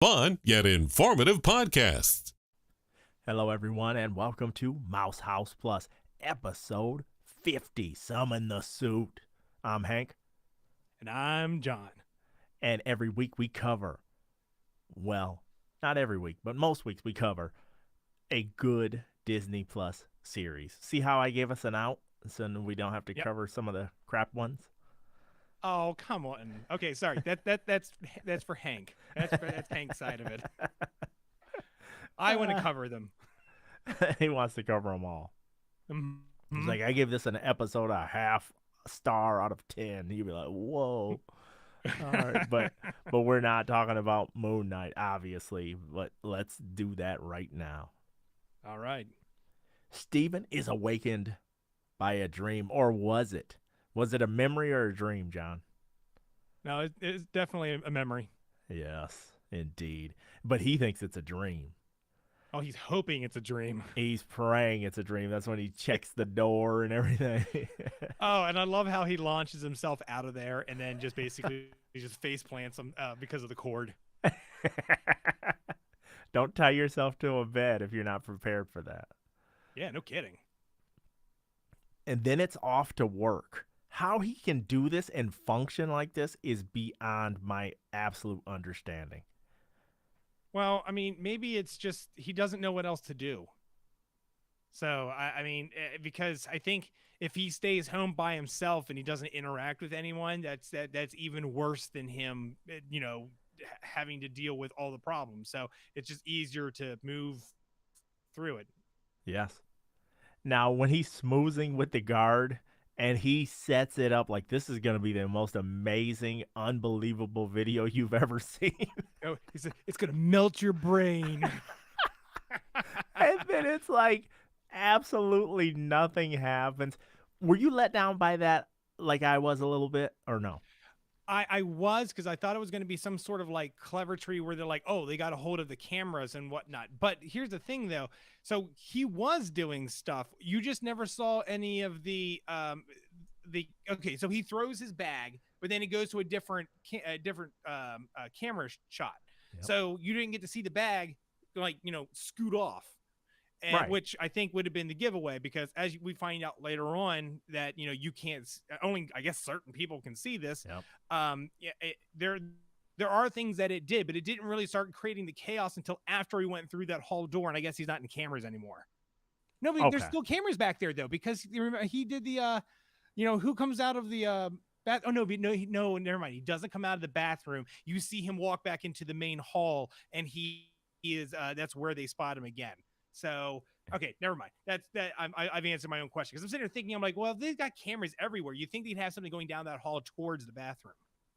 Fun yet informative podcast. Hello, everyone, and welcome to Mouse House Plus, episode 50. Summon the Suit. I'm Hank, And I'm John. and every week we cover, well, not every week, but most weeks we cover a good Disney Plus series. See how I gave us an out so we don't have to Yep. cover some of the crap ones? Oh, come on. Okay, sorry. That's for Hank. That's Hank's side of it. I want to cover them. He wants to cover them all. Mhm. He's like, I give this an episode a half star out of 10. You'd be like, whoa. All right, but we're not talking about Moon Knight, obviously. But let's do that right now. All right. Steven is awakened by a dream, or was it? Was it a memory or a dream, John? No, it's definitely a memory. Yes, indeed. But he thinks it's a dream. Oh, he's hoping it's a dream. He's praying it's a dream. That's when he checks the door and everything. Oh, and I love how he launches himself out of there and then just basically he just face plants him because of the cord. Don't tie yourself to a bed if you're not prepared for that. Yeah, no kidding. And then it's off to work. How he can do this and function like this is beyond my absolute understanding. Well, I mean, maybe it's just he doesn't know what else to do. So, because I think if he stays home by himself and he doesn't interact with anyone, that's even worse than him, having to deal with all the problems. So it's just easier to move through it. Yes. Now, when he's smoozing with the guard and he sets it up like this is going to be the most amazing, unbelievable video you've ever seen. Oh, it's going to melt your brain. And then it's like absolutely nothing happens. Were you let down by that like I was a little bit or no? I was, because I thought it was going to be some sort of like clever tree where they're like, oh, they got a hold of the cameras and whatnot. But here's the thing, though. So he was doing stuff. You just never saw any of okay. So he throws his bag, but then it goes to a different camera shot. Yep. So you didn't get to see the bag, scoot off. And, Right. Which I think would have been the giveaway, because as we find out later on that you can't, only I guess certain people can see this. Yep. There are things that it did, but it didn't really start creating the chaos until after he went through that hall door, and I guess he's not in cameras anymore. No, but there's Okay. still cameras back there though, because you remember he did the who comes out of the bath. Oh no, never mind. He doesn't come out of the bathroom. You see him walk back into the main hall, and he is that's where they spot him again. So, okay, never mind. I've answered my own question, because I'm sitting there thinking, I'm like, well, they've got cameras everywhere. You think they'd have something going down that hall towards the bathroom.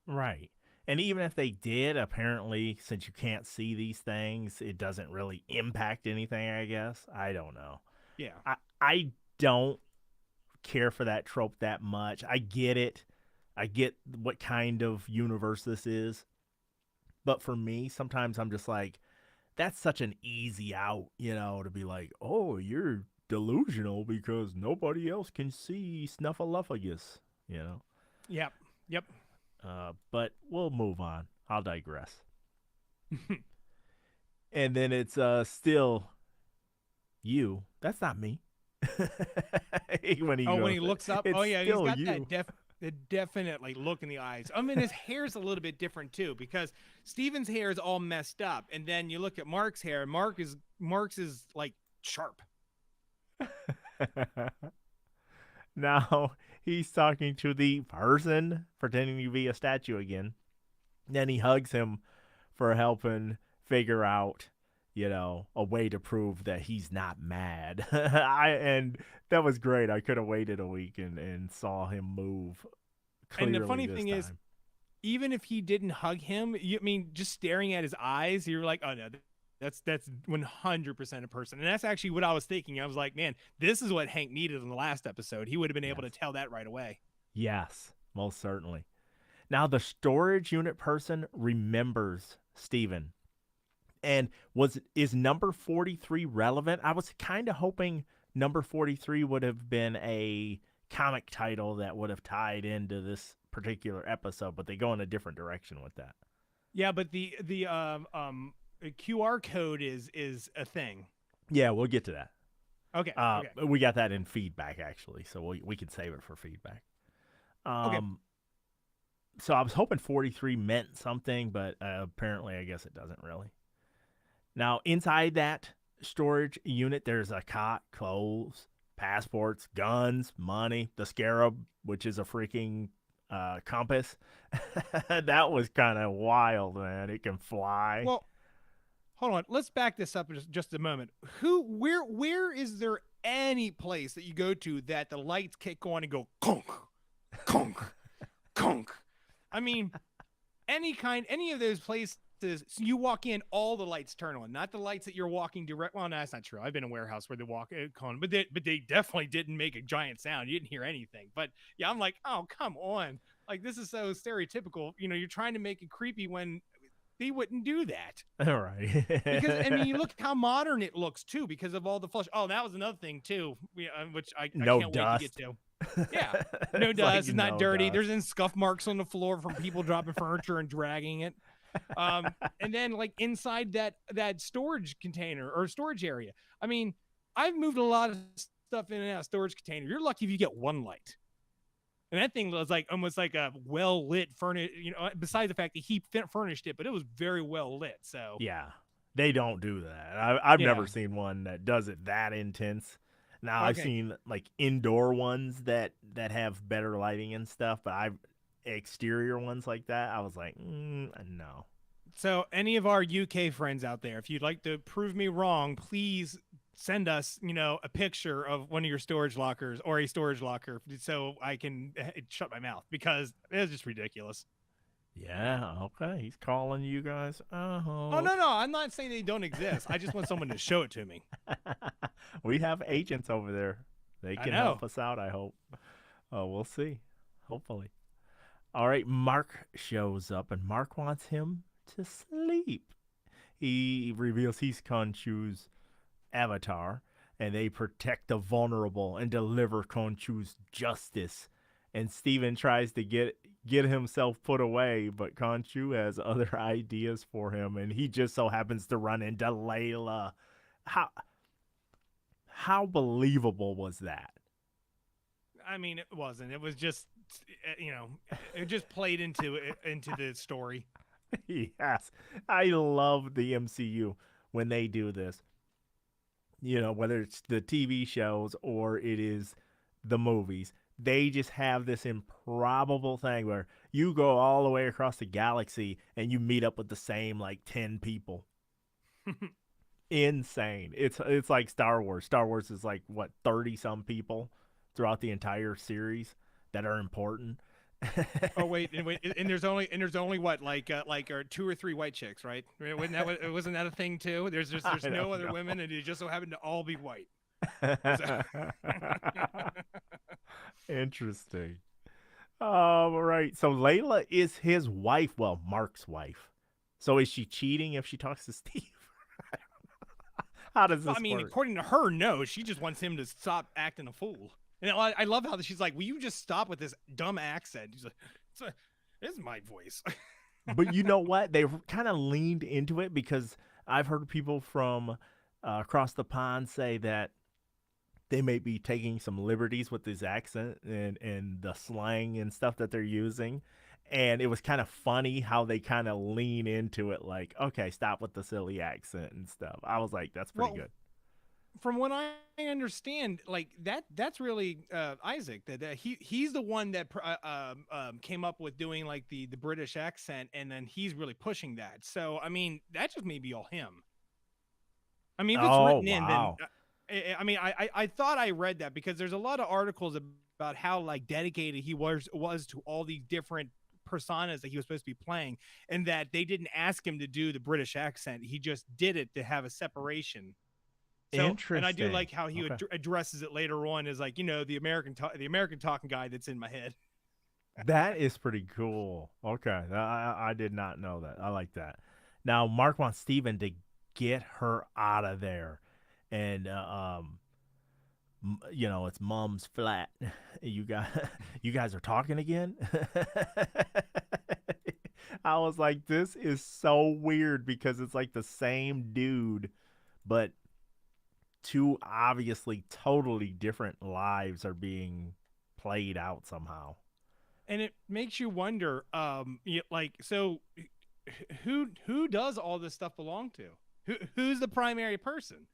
Right. And even if they did, apparently, since you can't see these things, it doesn't really impact anything, I guess. I don't know. Yeah. I don't care for that trope that much. I get it. I get what kind of universe this is. But for me, sometimes I'm just like, that's such an easy out, to be like, oh, you're delusional because nobody else can see Snuffleupagus, Yep. But we'll move on. I'll digress. And then it's still you. That's not me. when he looks up, it's he's still got you. that definitely look in the eyes. I mean, his hair's a little bit different too, because Steven's hair is all messed up, and then you look at Mark's hair. Mark's is like sharp. Now he's talking to the person pretending to be a statue again. Then he hugs him for helping figure out, a way to prove that he's not mad. And that was great. I could have waited a week and saw him move clearly. And the funny thing is, even if he didn't hug him, just staring at his eyes, you're like, oh no, that's 100% a person. And that's actually what I was thinking. I was like, man, this is what Hank needed in the last episode. He would have been able to tell that right away. Yes, most certainly. Now the storage unit person remembers Steven. And is number 43 relevant? I was kind of hoping number 43 would have been a comic title that would have tied into this particular episode, but they go in a different direction with that. Yeah, but the QR code is a thing. Yeah, we'll get to that. Okay. Okay. We got that in feedback actually, so we can save it for feedback. Okay. So I was hoping 43 meant something, but apparently I guess it doesn't really. Now, inside that storage unit, there's a cot, clothes, passports, guns, money, the scarab, which is a freaking compass. That was kind of wild, man. It can fly. Well, hold on. Let's back this up just a moment. Where is there any place that you go to that the lights kick on and go conk, conk, conk? I mean, any of those places, you walk in, all the lights turn on, not the lights that you're walking direct. Well, no, that's not true. I've been in a warehouse where they walk on, but they definitely didn't make a giant sound. You didn't hear anything. But yeah, I'm like, oh, come on. Like, this is so stereotypical. You're trying to make it creepy when they wouldn't do that. All right. Because I mean, you look how modern it looks too, because of all the flush. Oh, that was another thing too, which I No can't dust. wait to get to. Yeah, no It's dust. like It's not no dirty. dust. There's in scuff marks on the floor from people dropping furniture and dragging it. And then like inside that storage container or storage area. I mean, I've moved a lot of stuff in and out of storage container. You're lucky if you get one light. And that thing was like almost like a well lit furnish. Besides the fact that he furnished it, but it was very well lit. So Yeah, they don't do that. I've Yeah. never seen one that does it that intense. Now I've Okay. seen like indoor ones that have better lighting and stuff, but I've exterior ones like that. I was like, no. So, any of our UK friends out there, if you'd like to prove me wrong, please send us, a picture of one of your storage lockers or a storage locker so I can shut my mouth because it's just ridiculous. Yeah, okay. He's calling you guys. Oh, no, I'm not saying they don't exist. I just want someone to show it to me. We have agents over there. They I can know. help us out, I hope. Oh, we'll see. Hopefully. All right, Mark shows up, and Mark wants him to sleep. He reveals he's Khonshu's avatar, and they protect the vulnerable and deliver Khonshu's justice. And Steven tries to get himself put away, but Khonshu has other ideas for him, and he just so happens to run into Layla. How believable was that? I mean, it wasn't. It was just, it just played into the story. Yes, I love the MCU when they do this. Whether it's the TV shows or it is the movies, they just have this improbable thing where you go all the way across the galaxy and you meet up with the same like 10 people. Insane. It's like Star Wars. Star Wars is like what, 30 some people throughout the entire series that are important. Oh wait, and there's only what like or 2 or 3 white chicks, right? Wasn't that a thing too? There's no other women, and it just so happened to all be white. Interesting. All right. So Layla is his wife. Well, Mark's wife. So is she cheating if she talks to Steve? How does this work? According to her, no. She just wants him to stop acting a fool. And I love how she's like, "Will you just stop with this dumb accent?" He's like, "This is my voice." But you know what? They've kind of leaned into it because I've heard people from across the pond say that they may be taking some liberties with his accent and the slang and stuff that they're using. And it was kind of funny how they kind of lean into it like, okay, stop with the silly accent and stuff. I was like, that's pretty good. From what I understand, like that's really Isaac. That he's the one that came up with doing like the British accent, and then he's really pushing that. So I mean, that just may be all him. I mean, if it's written in, then I thought I read that because there's a lot of articles about how like dedicated he was to all these different personas that he was supposed to be playing, and that they didn't ask him to do the British accent. He just did it to have a separation. So, interesting. And I do like how he addresses it later on as like, the American talking guy that's in my head. That is pretty cool. Okay. I did not know that. I like that. Now, Mark wants Steven to get her out of there. And, it's mom's flat. You guys are talking again? I was like, this is so weird because it's like the same dude, but two obviously totally different lives are being played out somehow. And it makes you wonder, like, so who does all this stuff belong to? Who's the primary person?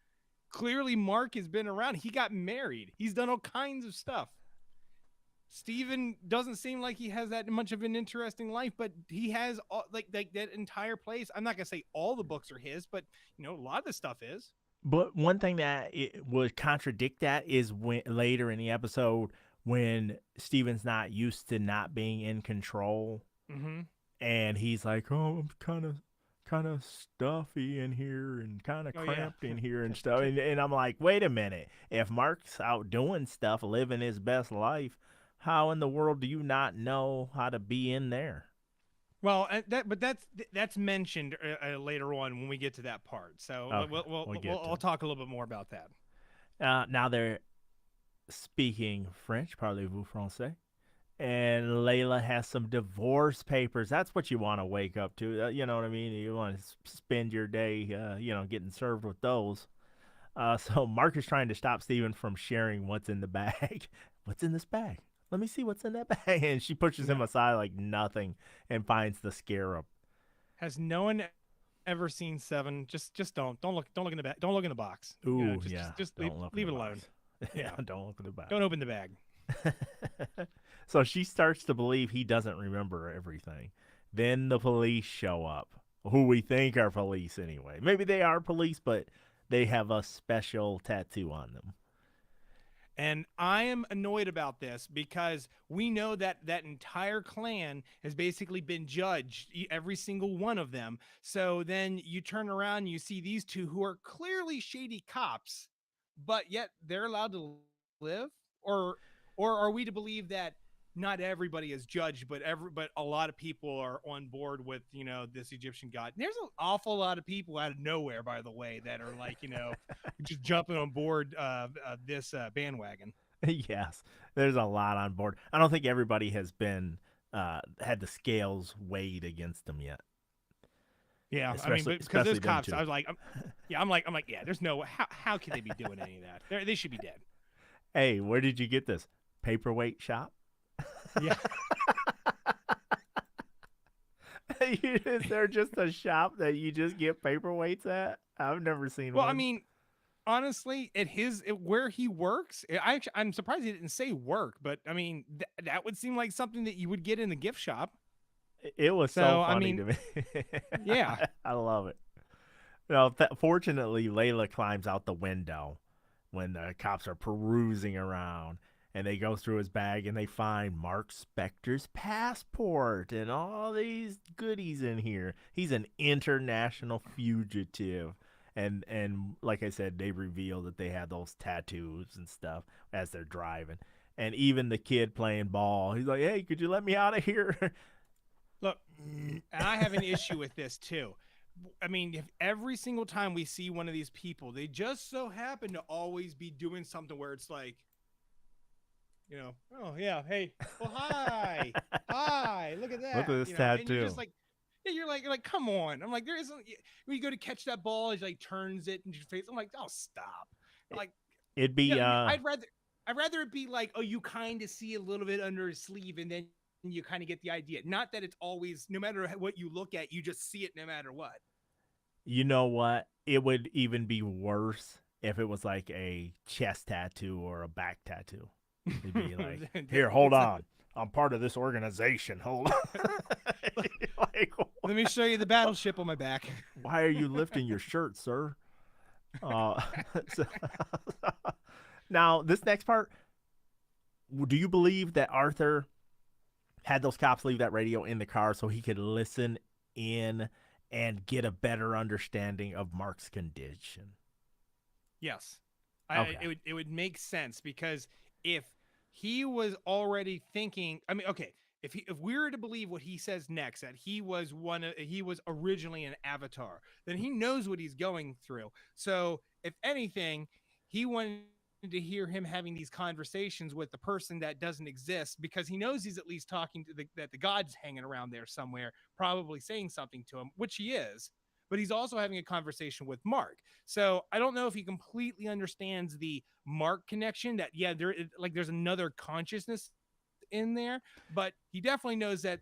Clearly, Mark has been around. He got married. He's done all kinds of stuff. Steven doesn't seem like he has that much of an interesting life, but he has like that entire place. I'm not gonna say all the books are his, but a lot of the stuff is. But one thing that it would contradict that is when later in the episode when Steven's not used to not being in control, Mm-hmm. and he's like, "Oh, I'm kind of stuffy in here and kind of Oh yeah. cramped in here and stuff." And I'm like, "Wait a minute. If Mark's out doing stuff, living his best life, how in the world do you not know how to be in there?" Well, that's mentioned later on when we get to that part. So Okay, we'll get to I'll it. talk a little bit more about that. Now they're speaking French, parlez-vous français? And Layla has some divorce papers. That's what you want to wake up to. You know what I mean? You want to spend your day, getting served with those. So Mark is trying to stop Steven from sharing what's in the bag. What's in this bag? Let me see what's in that bag. And she pushes him aside like nothing and finds the scarab. Has no one ever seen Seven? Just don't look in the bag. Don't look in the box. Ooh, Just don't look in leave the it box. alone. Yeah, don't look in the bag. Don't open the bag. So she starts to believe he doesn't remember everything. Then the police show up, who we think are police anyway. Maybe they are police, but they have a special tattoo on them. And I am annoyed about this because we know that that entire clan has basically been judged, every single one of them. So then you turn around and you see these two who are clearly shady cops, but yet they're allowed to live? Or are we to believe that not everybody is judged, but a lot of people are on board with, this Egyptian god? And there's an awful lot of people out of nowhere, by the way, that are like, just jumping on board this bandwagon. Yes, there's a lot on board. I don't think everybody has been had the scales weighed against them yet. Yeah, I mean, Especially, but because especially those them cops, two. I was like, yeah, there's no how can they be doing any of that? They should be dead. Hey, where did you get this? Paperweight shop? Yeah. Is there just a shop that you just get paperweights at? I've never seen Well, one. I mean, honestly, where he works, I'm surprised he didn't say work, but I mean, that would seem like something that you would get in the gift shop. It was so So, I funny mean, to me. yeah. I love it. Well, fortunately, Layla climbs out the window when the cops are perusing around, and they go through his bag and they find Mark Spector's passport and all these goodies in here. He's an international fugitive. And like I said, they reveal that they had those tattoos and stuff as they're driving. And even the kid playing ball, he's like, "Hey, could you let me out of here?" Look, and I have an issue with this too. I mean, if every single time we see one of these people, they just so happen to always be doing something where it's like, oh yeah, hey, well hi, look at Look at that, this and you're tattoo. just like, yeah, you're like, come on. I'm like, there isn't. When you go to catch that ball, he like turns it in your face. I'm like, oh stop. Like, It'd be I'd rather it be like, oh, you kind of see a little bit under his sleeve, and then you kind of get the idea. Not that it's always, no matter what you look at, you just see it no matter what. You know what? It would even be worse if it was like a chest tattoo or a back tattoo. It'd be like, "Here, hold on. I'm part of this organization. Hold on." Like, Let me show you the battleship on my back. why are you lifting your shirt, sir? Uh, so- now, this next part, do you believe that Arthur had those cops leave that radio in the car so he could listen in and get a better understanding of Mark's condition? Yes, Okay. it would make sense because if he was already thinking, I mean, okay, if we were to believe what he says next, that he was originally an avatar, then he knows what he's going through. So if anything, he went to hear him having these conversations with the person that doesn't exist, because he knows he's at least talking to that the god's hanging around there somewhere, probably saying something to him, which he is. But he's also having a conversation with Mark. So I don't know if he completely understands the Mark connection. That there's another consciousness in there, but he definitely knows that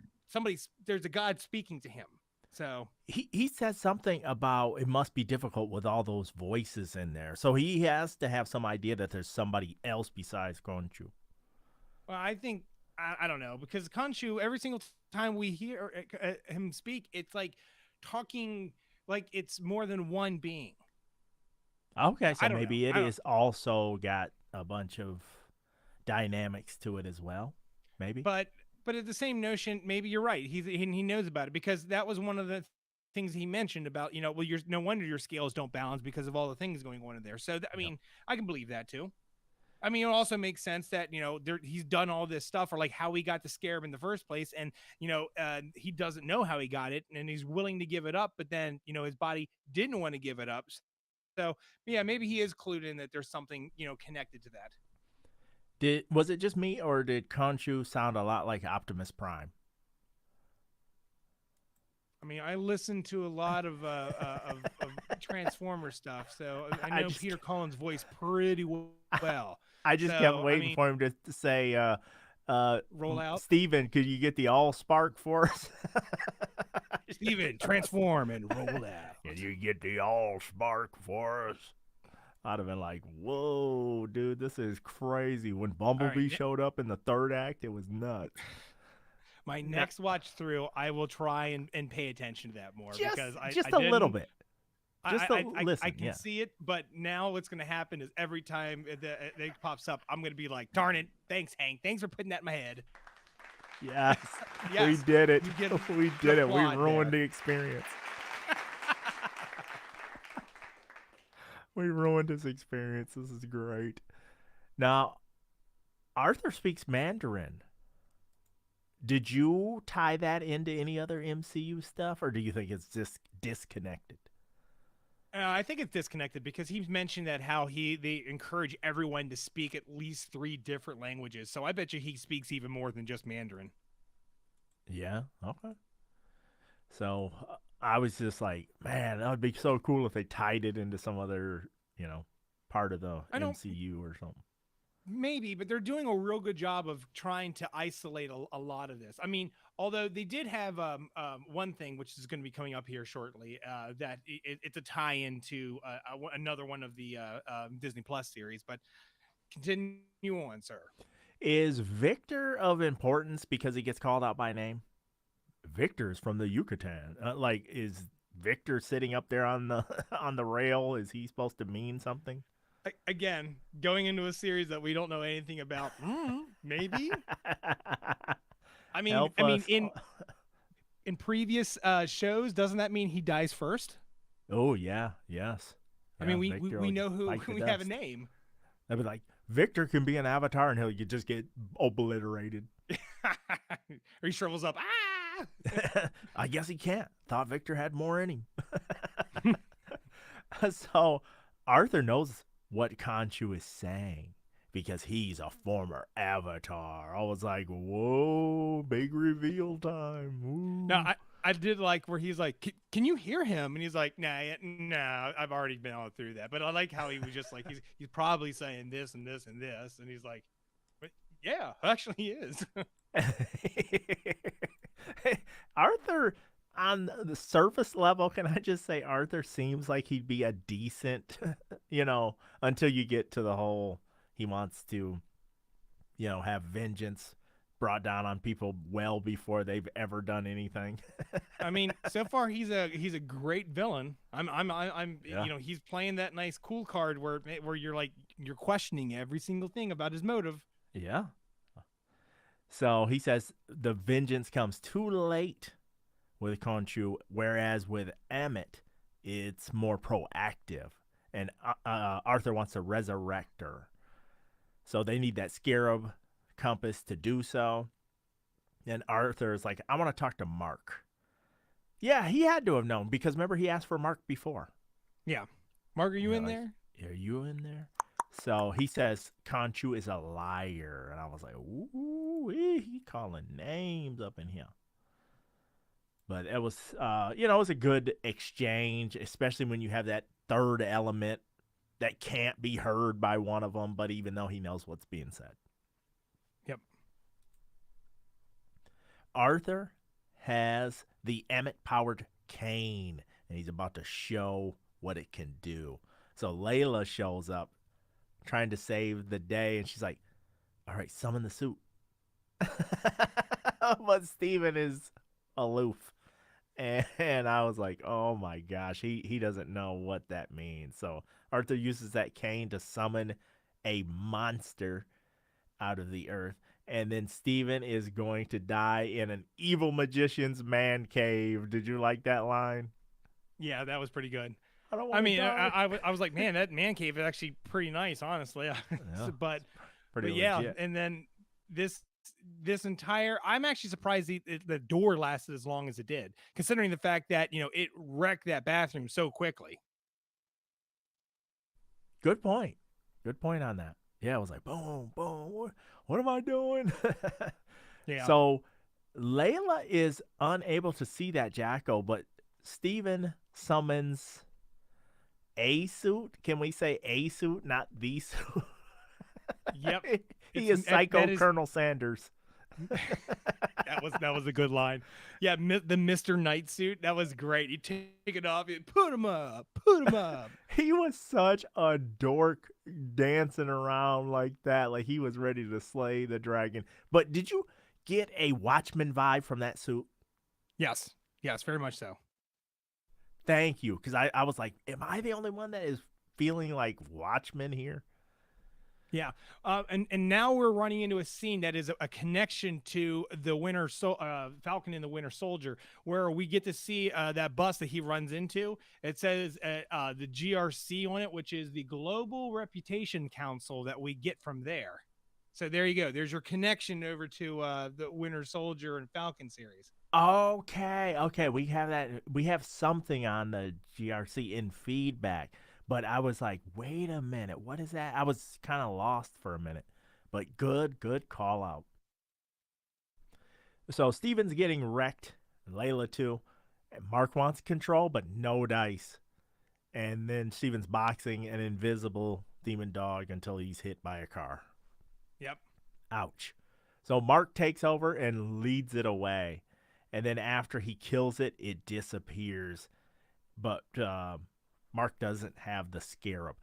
there's a god speaking to him. So He said something about it must be difficult with all those voices in there. So he has to have some idea that there's somebody else besides Khonshu. well, I think I don't know, because Khonshu, every single time we hear him speak, it's like talking like it's more than one being. Okay, so I don't know. maybe it I don't. is also got a bunch of dynamics to it as well. Maybe. But at the same notion, maybe you're right. He knows about it, because that was one of the things he mentioned about, well, you're no wonder your scales don't balance because of all the things going on in there. So I mean, I can believe that too. I mean, it also makes sense that he's done all this stuff, or like how he got the scarab in the first place, and he doesn't know how he got it, and he's willing to give it up, but then his body didn't want to give it up. So yeah, maybe he is clued in that there's something connected to that. Was it just me, or did Khonshu sound a lot like Optimus Prime? I mean, I listen to a lot of Transformer stuff, so I know Peter Cullen's voice pretty well. I just kept waiting for him to say, roll out. Steven, could you get the all spark for us? Steven, transform and roll out. Can you get the all spark for us? I'd have been like, whoa, dude, this is crazy. When Bumblebee showed up in the third act, it was nuts. My next watch through, I will try and pay attention to that more, because just a little bit. I can see it, but now what's going to happen is every time it pops up, I'm going to be like, darn it, thanks, Hank. Thanks for putting that in my head. Yes, yes, we did it. We did it. We ruined the experience. We ruined his experience. This is great. Now, Arthur speaks Mandarin. Did you tie that into any other MCU stuff, or do you think it's just disconnected? I think it's disconnected, because he's mentioned that how they encourage everyone to speak at least 3 different languages. So I bet you he speaks even more than just Mandarin. Yeah. Okay. So I was just like, man, that would be so cool if they tied it into some other, part of the MCU or something. Maybe, but they're doing a real good job of trying to isolate a lot of this. I mean, although they did have one thing, which is going to be coming up here shortly, that it's a tie-in to another one of the Disney Plus series. But continue on, sir. Is Victor of importance because he gets called out by name? Victor's from the Yucatan. Is Victor sitting up there on the on the rail? Is he supposed to mean something? Again, going into a series that we don't know anything about, maybe. I mean, in previous shows, doesn't that mean he dies first? Oh yeah, yes. Yeah, I mean, we know who we have a name. I'd be like, Victor can be an avatar and he'll just get obliterated. Or he shrivels up. Ah! I guess he can't. Thought Victor had more in him. So Arthur knows what Khonshu is saying because he's a former avatar. I was like, whoa, big reveal time. Woo. No, I did like where he's like, can you hear him? And he's like, nah, I've already been all through that. But I like how he was just like, he's probably saying this and this and this. And he's like, but yeah, actually he is. Arthur, on the surface level, can I just say Arthur seems like he'd be a decent, until you get to the whole, he wants to, have vengeance brought down on people well before they've ever done anything. I mean, so far he's a great villain. He's playing that nice cool card where you're questioning every single thing about his motive. Yeah. So he says the vengeance comes too late with Khonshu, whereas with Emmett, it's more proactive. And Arthur wants to resurrect her. So they need that scarab compass to do so. And Arthur is like, I want to talk to Mark. Yeah, he had to have known because remember he asked for Mark before. Yeah. Mark, are you in there? Are you in there? So he says Conchu is a liar, and I was like, ooh, he calling names up in here. But it was, it was a good exchange, especially when you have that third element that can't be heard by one of them, but even though he knows what's being said. Yep. Arthur has the Emmett-powered cane, and he's about to show what it can do. So Layla shows up trying to save the day, and she's like, all right, summon the suit. But Steven is aloof. And I was like, oh my gosh, he doesn't know what that means. So Arthur uses that cane to summon a monster out of the earth. And then Steven is going to die in an evil magician's man cave. Did you like that line? Yeah, that was pretty good. I don't I want to mean, die. I was like, man, that man cave is actually pretty nice, honestly. Yeah, but pretty yeah, legit. and then this entire, I'm actually surprised the door lasted as long as it did, considering the fact that it wrecked that bathroom so quickly. Good point. Good point on that. Yeah, I was like, boom, boom. What am I doing? Yeah. So Layla is unable to see that Jacko, but Steven summons a suit. Can we say a suit, not the suit? Yep. He is Psycho Colonel Sanders. That was a good line. Yeah, the Mr. Knight suit, that was great. You take it off, you put him up. He was such a dork dancing around like that, like he was ready to slay the dragon. But did you get a Watchman vibe from that suit? Yes, very much so. Thank you, because I was like, am I the only one that is feeling like Watchmen here? Yeah, and now we're running into a scene that is a connection to the Falcon and the Winter Soldier, where we get to see that bus that he runs into. It says the GRC on it, which is the Global Reputation Council that we get from there. So there you go. There's your connection over to the Winter Soldier and Falcon series. Okay. We have that. We have something on the GRC in feedback. But I was like, wait a minute, what is that? I was kind of lost for a minute. But good call out. So Steven's getting wrecked, and Layla too. And Mark wants control, but no dice. And then Steven's boxing an invisible demon dog until he's hit by a car. Yep. Ouch. So Mark takes over and leads it away. And then after he kills it, it disappears. But Mark doesn't have the scarab.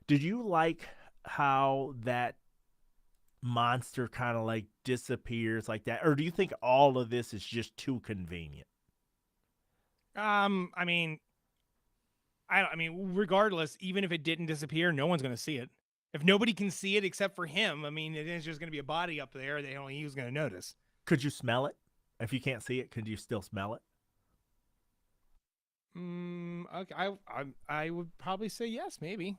Did you like how that monster kind of like disappears like that? Or do you think all of this is just too convenient? I mean, regardless, even if it didn't disappear, no one's going to see it. If nobody can see it except for him, I mean, it's just going to be a body up there that only he was going to notice. Could you smell it? If you can't see it, could you still smell it? Okay, I would probably say yes, maybe.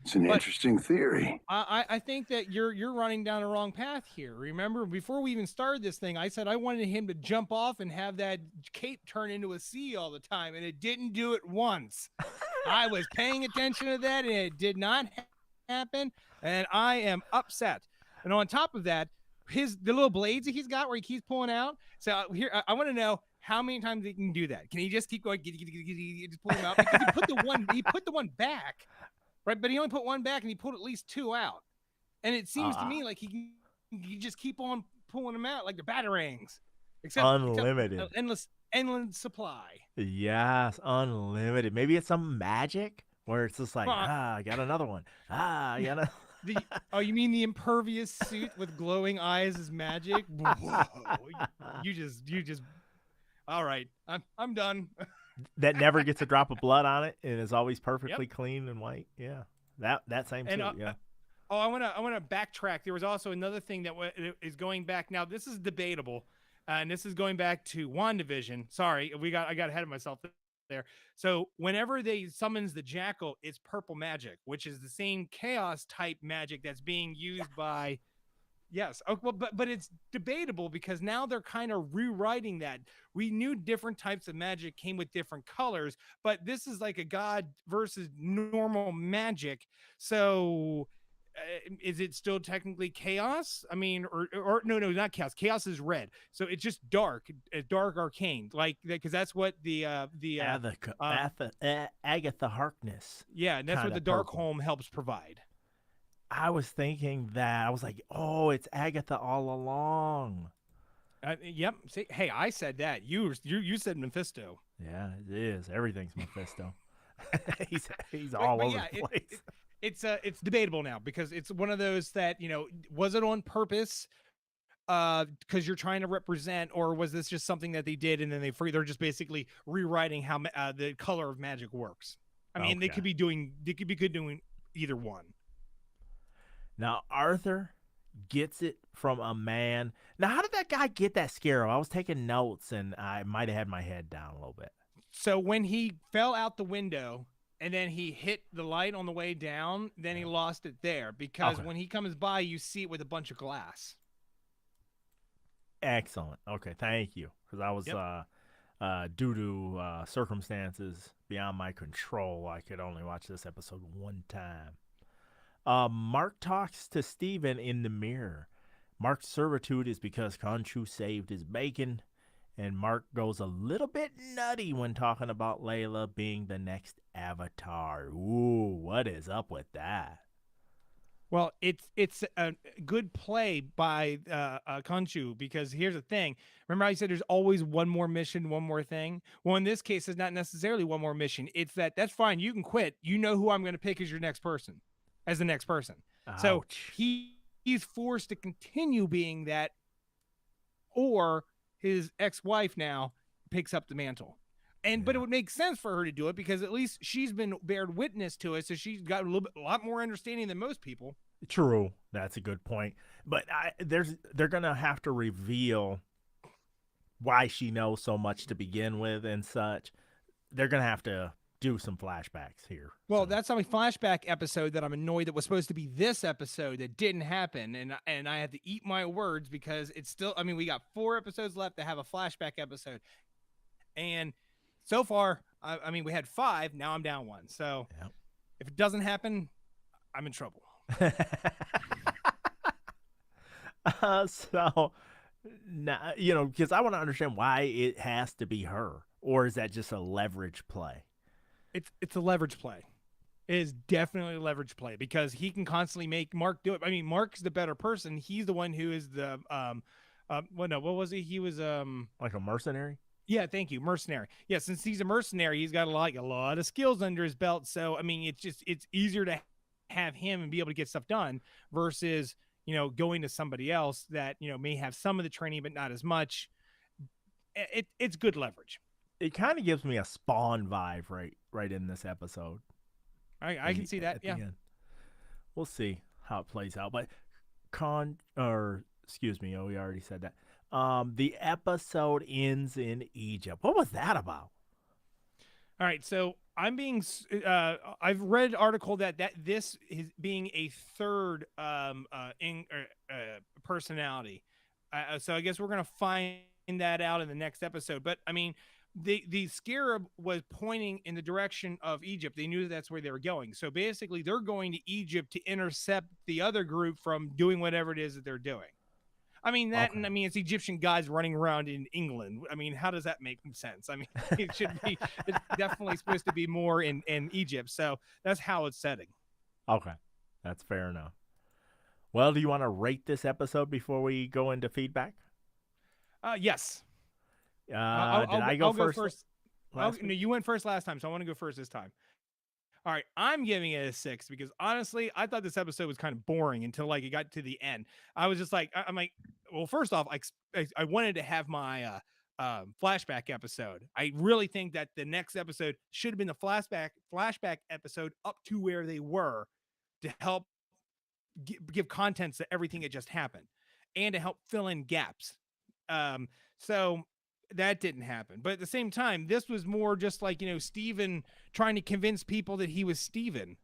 It's an interesting theory. I think that you're running down the wrong path here. Remember, before we even started this thing, I said I wanted him to jump off and have that cape turn into a sea all the time, and it didn't do it once. I was paying attention to that, and it did not happen, and I am upset. And on top of that, the little blades that he's got where he keeps pulling out. So here, I want to know how many times he can do that. Can he just keep going, just pull him out? Because he put the one back, right? But he only put one back, and he pulled at least two out. And it seems to me like he just keep on pulling them out like they're batarangs. Except endless supply. Yes, unlimited. Maybe it's some magic where it's just like, I got another one. I got a. You mean the impervious suit with glowing eyes is magic? Whoa, you just. All right, I'm done. That never gets a drop of blood on it and is always perfectly clean and white. Yeah, that same suit. Yeah. I want to backtrack. There was also another thing that is going back. Now this is debatable, and this is going back to WandaVision. Sorry, I got ahead of myself there. So whenever they summons the Jackal, it's purple magic, which is the same chaos type magic that's being used by Yes. Oh, well, but it's debatable because now they're kind of rewriting that. We knew different types of magic came with different colors, but this is like a god versus normal magic. So is it still technically chaos? I mean, or no, not chaos. Chaos is red, so it's just dark, dark arcane, like because that's what Agatha Harkness. yeah, and that's what Kinda the dark purple. home helps provide. I was thinking that. I was like, oh, it's Agatha all along. Yep. See, hey, I said that. You said Mephisto. Yeah, it is. Everything's Mephisto. he's all But over yeah, the place. it's debatable now because it's one of those that was it on purpose because you're trying to represent, or was this just something that they did and then they're just basically rewriting how the color of magic works? I mean, they Okay. could be good doing either one. Now Arthur gets it from a man. Now, how did that guy get that scarab? I was taking notes and I might have had my head down a little bit. So when he fell out the window and then he hit the light on the way down, then he lost it there because Okay. when he comes by, you see it with a bunch of glass. Excellent. Okay, thank you. Because I was due to circumstances beyond my control, I could only watch this episode one time. Mark talks to Steven in the mirror. Mark's servitude is because Khonshu saved his bacon, and Mark goes a little bit nutty when talking about Layla being the next Avatar. Ooh, what is up with that? Well, it's a good play by Khonshu because here's the thing. Remember, I said there's always one more mission, one more thing. Well, in this case, it's not necessarily one more mission. It's that's fine. You can quit. You know who I'm going to pick as your next person, as the next person. So Ouch. he's forced to continue being that, or his ex-wife now picks up the mantle. But it would make sense for her to do it because at least she's been bared witness to it, so she's got a lot more understanding than most people. True, that's a good point. But they're gonna have to reveal why she knows so much to begin with and such. They're gonna have to do some flashbacks here. Well, that's on a flashback episode that I'm annoyed that was supposed to be this episode that didn't happen, and I had to eat my words because it's still. I mean, we got 4 episodes left to have a flashback episode, and so far, I mean, we had 5. Now I'm down 1. So if it doesn't happen, I'm in trouble. So, now, because I want to understand why it has to be her, or is that just a leverage play? It's a leverage play. It is definitely a leverage play because he can constantly make Mark do it. I mean, Mark's the better person. He's the one who is the what was he? He was Like a mercenary? Yeah, thank you. Mercenary. Yeah, since he's a mercenary, he's got a lot of skills under his belt. So I mean, it's easier to have him and be able to get stuff done versus going to somebody else that may have some of the training but not as much. It's good leverage. It kind of gives me a Spawn vibe right in this episode. I can see that. Yeah. We'll see how it plays out. But excuse me, we already said that. The episode ends in Egypt. What was that about? All right, so I've read an article that this is being a third personality. So I guess we're gonna find that out in the next episode. But I mean, the scarab was pointing in the direction of Egypt. They knew that's where they were going. So basically, they're going to Egypt to intercept the other group from doing whatever it is that they're doing. I mean that, Okay. and I mean it's Egyptian guys running around in England. I mean, how does that make sense? I mean, it should be. It's definitely supposed to be more in Egypt. So that's how it's setting. Okay, that's fair enough. Well, do you want to rate this episode before we go into feedback? Yes. Did I go first? No, you went first last time, so I want to go first this time. All right, I'm giving it a 6 because honestly, I thought this episode was kind of boring until like it got to the end. I was just like, I'm like, well, first off, I wanted to have my flashback episode. I really think that the next episode should have been the flashback episode up to where they were to help give context to everything that just happened and to help fill in gaps. So that didn't happen. But at the same time, this was more just like, Steven trying to convince people that he was Steven.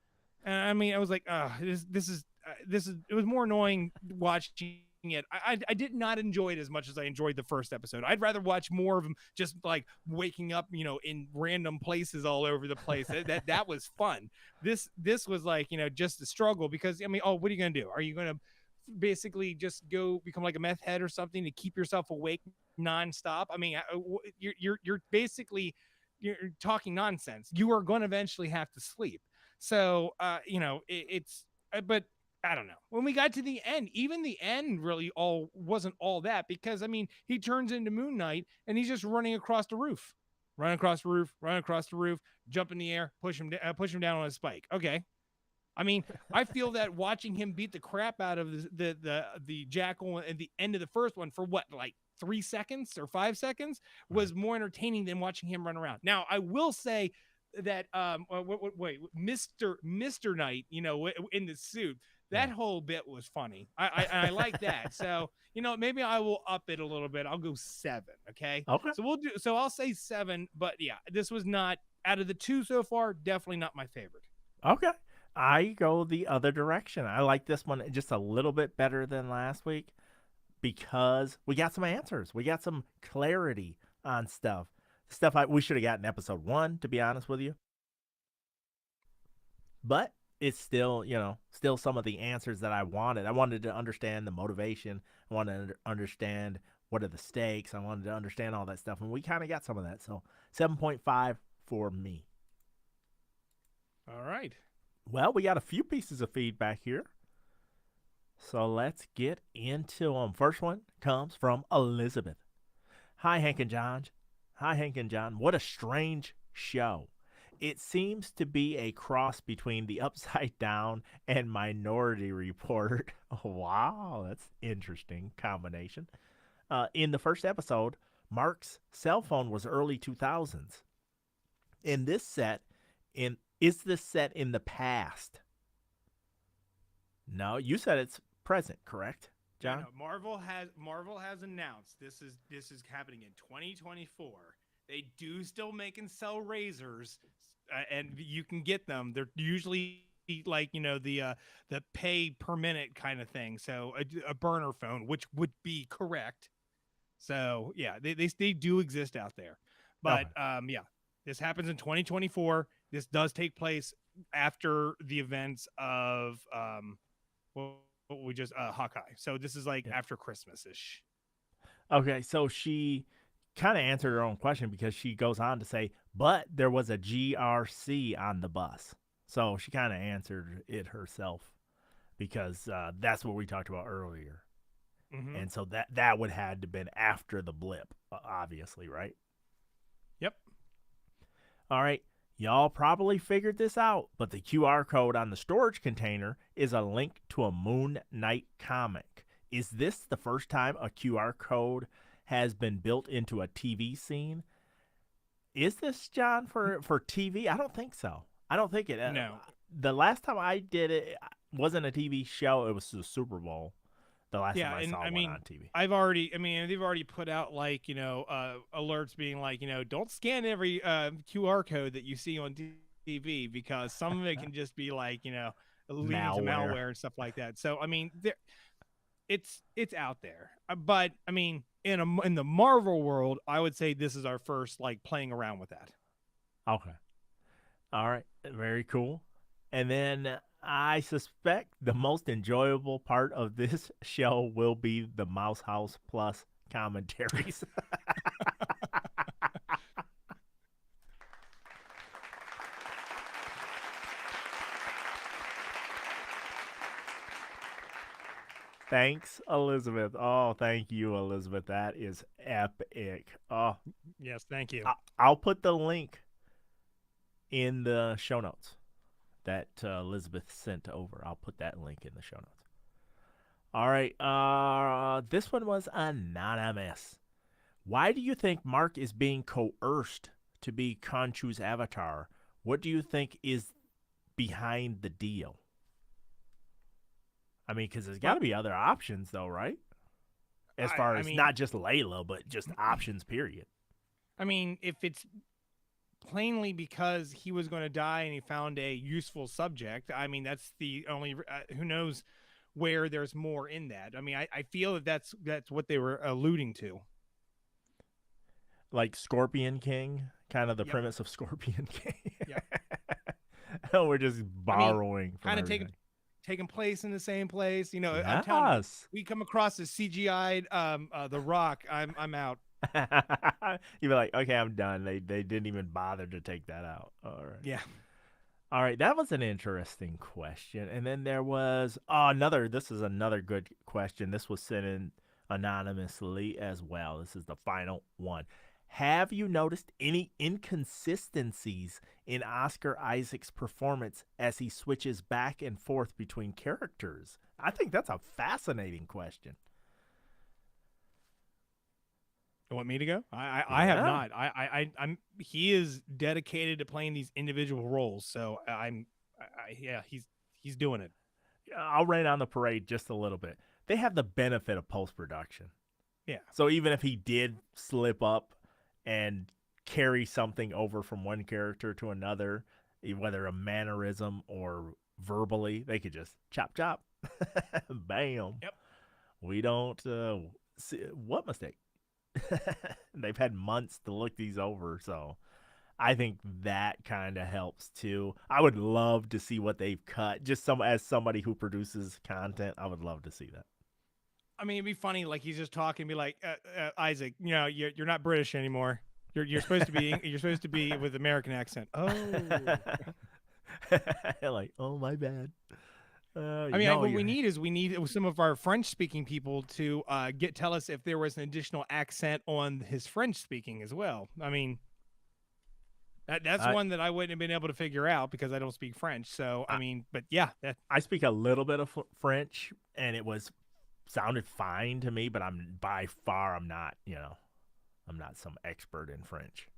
And I mean, I was like, this is it was more annoying watching it, I did not enjoy it as much as I enjoyed the first episode. I'd rather watch more of them just like waking up, in random places all over the place. That was fun. This was like, just a struggle because what are you gonna do? Are you gonna basically just go become like a meth head or something to keep yourself awake nonstop? You're basically you're talking nonsense. You are going to eventually have to sleep. So it's but I don't know. When we got to the end, even the end really wasn't all that because he turns into Moon Knight and he's just running across the roof, run across the roof, jump in the air, push him down on a spike. Okay. I feel that watching him beat the crap out of the jackal at the end of the first one for what, like 3 seconds or 5 seconds was more entertaining than watching him run around. Now, I will say that Mr. Knight, in the suit, that whole bit was funny. I like that. So, maybe I will up it a little bit. I'll go 7. Okay. Okay. So I'll say 7, but yeah, this was not, out of the 2 so far, definitely not my favorite. Okay. I go the other direction. I like this one just a little bit better than last week because we got some answers. We got some clarity on stuff. We should have gotten episode 1, to be honest with you. But it's still, still some of the answers that I wanted. I wanted to understand the motivation. I wanted to understand what are the stakes. I wanted to understand all that stuff. And we kind of got some of that. So 7.5 for me. All right. Well, we got a few pieces of feedback here. So let's get into them. First one comes from Elizabeth. Hi, Hank and John. What a strange show. It seems to be a cross between the Upside Down and Minority Report. Wow, that's interesting combination. In the first episode, Mark's cell phone was early 2000s. Is this set in the past? No, you said it's present, correct, John? No, Marvel has announced this is happening in 2024. They do still make and sell razors, and you can get them. They're usually like the pay per minute kind of thing. So a burner phone, which would be correct. So yeah, they do exist out there, but yeah, this happens in 2024. This does take place after the events of Hawkeye. So this is like after Christmas-ish. Okay, so she kind of answered her own question because she goes on to say, but there was a GRC on the bus. So she kind of answered it herself because that's what we talked about earlier. Mm-hmm. And so that would have had to been after the blip, obviously, right? Yep. All right. Y'all probably figured this out, but the QR code on the storage container is a link to a Moon Knight comic. Is this the first time a QR code has been built into a TV scene? Is this, John, for TV? I don't think so. I don't think it. No. The last time I did it wasn't a TV show. It was the Super Bowl. The last time I saw one on TV. They've already put out alerts being like, don't scan every QR code that you see on TV because some of it can just be like, leading to malware and stuff like that. So it's out there. But in the Marvel world, I would say this is our first playing around with that. Okay. All right. Very cool. And then I suspect the most enjoyable part of this show will be the Mouse House Plus commentaries. Thanks, Elizabeth. Oh, thank you, Elizabeth. That is epic. Oh, yes, thank you. I'll put the link in the show notes that Elizabeth sent over. I'll put that link in the show notes. All right. This one was anonymous. Why do you think Mark is being coerced to be Khonshu's avatar? What do you think is behind the deal? Because there's got to be other options, though, right? As far as not just Layla, but just options, period. If it's plainly because he was going to die and he found a useful subject, that's the only who knows where there's more in that. I mean, I feel that that's what they were alluding to. Like Scorpion King, kind of the Yep. premise of Scorpion King. Yep. We're just borrowing from kind of taking place in the same place. You know, I'm telling you, we come across a CGI'd The Rock, I'm out. You'd be like, okay, I'm done. They didn't even bother to take that out. All right. Yeah. All right, that was an interesting question. And then there was this is another good question. This was sent in anonymously as well. This is the final one. Have you noticed any inconsistencies in Oscar Isaac's performance as he switches back and forth between characters? I think that's a fascinating question. You want me to go? I have not. I'm he is dedicated to playing these individual roles, so he's doing it. I'll rain on the parade just a little bit. They have the benefit of post-production. Yeah. So even if he did slip up and carry something over from one character to another, whether a mannerism or verbally, they could just chop, bam. Yep. We don't see what mistake. They've had months to look these over, so I think that kind of helps too. I would love to see what they've cut. Just as somebody who produces content, I would love to see that. I mean, it'd be funny, like he's just talking, be like, Isaac, you know, you're not British anymore. You're supposed to be with American accent. Oh, like, oh my bad. I mean, what we need some of our French-speaking people to tell us if there was an additional accent on his French-speaking as well. I mean, that's one that I wouldn't have been able to figure out because I don't speak French. So I mean, but yeah, I speak a little bit of French, and it sounded fine to me. But I'm not, I'm not some expert in French.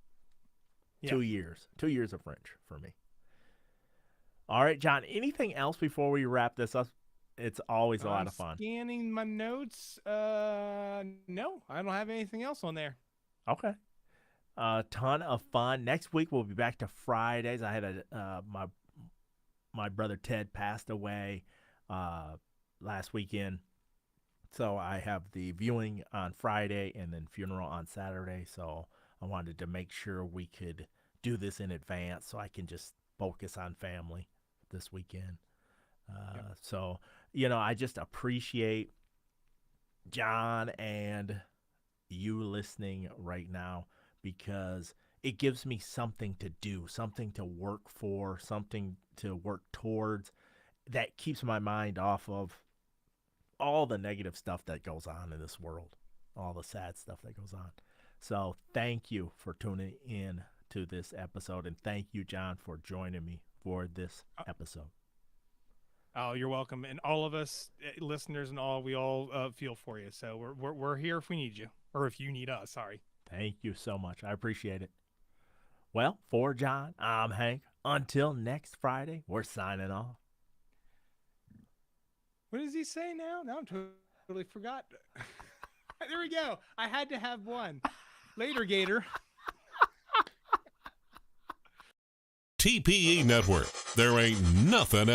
Yeah. 2 years of French for me. All right, John, anything else before we wrap this up? It's always a lot of fun. Scanning my notes. No, I don't have anything else on there. Okay. A ton of fun. Next week we'll be back to Fridays. I had my brother Ted passed away last weekend. So I have the viewing on Friday and then funeral on Saturday. So I wanted to make sure we could do this in advance so I can just focus on family this weekend. So, I just appreciate John and you listening right now because it gives me something to do, something to work for, something to work towards that keeps my mind off of all the negative stuff that goes on in this world, all the sad stuff that goes on. So thank you for tuning in to this episode, and thank you, John, for joining me for this episode. Oh, you're welcome. And all of us listeners and all, we all feel for you. So we're here if we need you, or if you need us. Sorry. Thank you so much. I appreciate it. Well, for John, I'm Hank. Until next Friday, we're signing off. What does he say now? Now I'm totally forgot. There we go. I had to have one. Later, Gator. TPE Network. There ain't nothing else.